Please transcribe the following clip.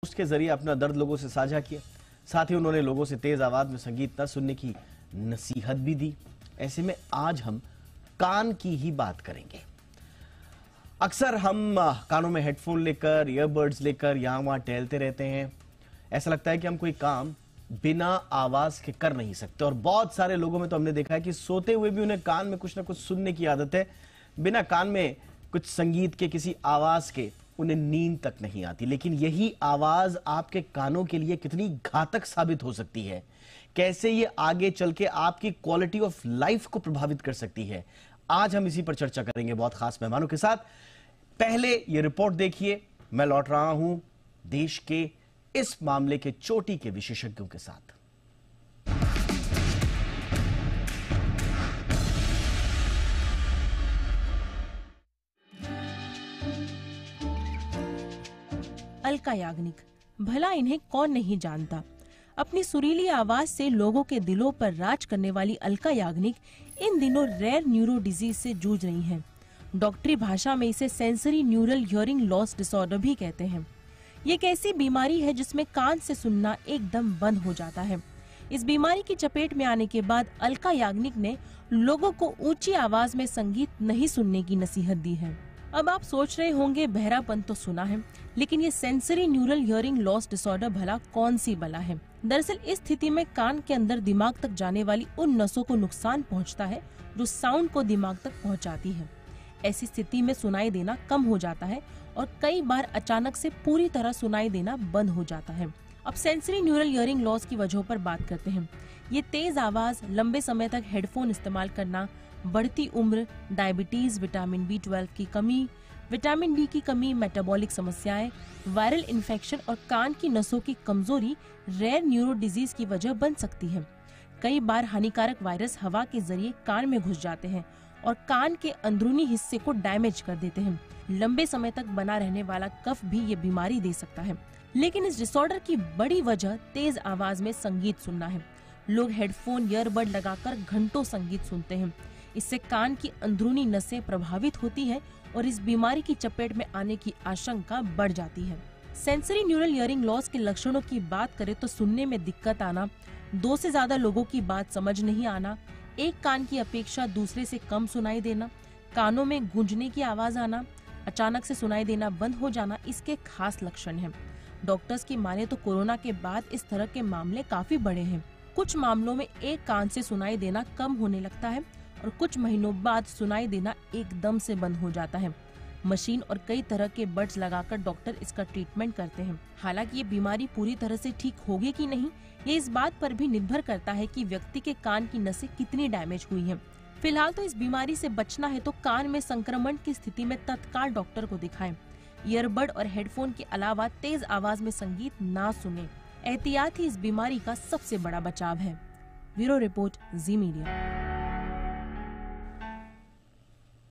Post के जरिए अपना दर्द लोगों से साझा किया। साथ ही उन्होंने लोगों से तेज आवाज में संगीत न सुनने की नसीहत भी दी। ऐसे में आज हम कान की ही बात करेंगे। अक्सर हम कानों में हेडफोन लेकर, ईयरबड्स लेकर यहां वहां टहलते रहते हैं। ऐसा लगता है कि हम कोई काम बिना आवाज के कर नहीं सकते। और बहुत सारे लोगों में तो हमने देखा है कि सोते हुए भी उन्हें कान में कुछ ना कुछ सुनने की आदत है। बिना कान में कुछ संगीत के, किसी आवाज के उन्हें नींद तक नहीं आती। लेकिन यही आवाज आपके कानों के लिए कितनी घातक साबित हो सकती है, कैसे ये आगे चल के आपकी क्वालिटी ऑफ लाइफ को प्रभावित कर सकती है, आज हम इसी पर चर्चा करेंगे बहुत खास मेहमानों के साथ। पहले ये रिपोर्ट देखिए। मैं लौट रहा हूं देश के इस मामले के चोटी के विशेषज्ञों के साथ। अलका याग्निक, भला इन्हें कौन नहीं जानता। अपनी सुरीली आवाज से लोगों के दिलों पर राज करने वाली अलका याग्निक इन दिनों रेयर न्यूरो डिजीज से जूझ रही हैं। डॉक्टरी भाषा में इसे sensory neural hearing loss disorder भी कहते हैं। ये एक ऐसी बीमारी है जिसमें कान से सुनना एकदम बंद हो जाता है। इस बीमारी की चपेट में आने के बाद अलका याग्निक ने लोगों को ऊंची आवाज में संगीत नहीं सुनने की नसीहत दी है। अब आप सोच रहे होंगे बहरापन तो सुना है, लेकिन ये sensory neural hearing loss disorder भला कौन सी बला है। दरअसल इस स्थिति में कान के अंदर दिमाग तक जाने वाली उन नसों को नुकसान पहुंचता है जो साउंड को दिमाग तक पहुंचाती है। ऐसी स्थिति में सुनाई देना कम हो जाता है और कई बार अचानक से पूरी तरह सुनाई देना बंद हो जाता है। अब सेंसरी न्यूरल हियरिंग लॉस की वजहों पर बात करते हैं। ये तेज आवाज, लंबे समय तक हेडफोन इस्तेमाल करना, बढ़ती उम्र, डायबिटीज, विटामिन B12 की कमी, विटामिन D की कमी, मेटाबॉलिक समस्याएं, वायरल इन्फेक्शन और कान की नसों की कमजोरी रेयर न्यूरो डिजीज की वजह बन सकती है। कई बार हानिकारक वायरस हवा के जरिए कान में घुस जाते हैं और कान के अंदरूनी हिस्से को डैमेज कर देते हैं। लंबे समय तक बना रहने वाला कफ भी ये बीमारी दे सकता है। लेकिन इस डिसऑर्डर की बड़ी वजह तेज आवाज में संगीत सुनना है। लोग हेडफोन, ईयरबड लगाकर घंटों संगीत सुनते हैं। इससे कान की अंदरूनी नसें प्रभावित होती हैं और इस बीमारी की चपेट में आने की आशंका बढ़ जाती है। सेंसरी न्यूरल हियरिंग लॉस के लक्षणों की बात करें तो सुनने में दिक्कत आना, 2 से ज्यादा लोगों की बात समझ नहीं आना, एक कान की अपेक्षा दूसरे से कम सुनाई देना, कानों में गूंजने की आवाज आना, अचानक से सुनाई देना बंद हो जाना इसके खास लक्षण हैं। डॉक्टर्स की माने तो कोरोना के बाद इस तरह के मामले काफी बढ़े हैं। कुछ मामलों में एक कान से सुनाई देना कम होने लगता है और कुछ महीनों बाद सुनाई देना एकदम से बंद हो जाता है। मशीन और कई तरह के बड्स लगाकर डॉक्टर इसका ट्रीटमेंट करते हैं। हालांकि ये बीमारी पूरी तरह से ठीक होगी कि नहीं, ये इस बात पर भी निर्भर करता है कि व्यक्ति के कान की नसें कितनी डैमेज हुई हैं। फिलहाल तो इस बीमारी से बचना है तो कान में संक्रमण की स्थिति में तत्काल डॉक्टर को दिखाएं। ईयरबड और हेडफोन के अलावा तेज आवाज में संगीत ना सुने। एहतियात ही इस बीमारी का सबसे बड़ा बचाव है। ब्यूरो रिपोर्ट, जी मीडिया।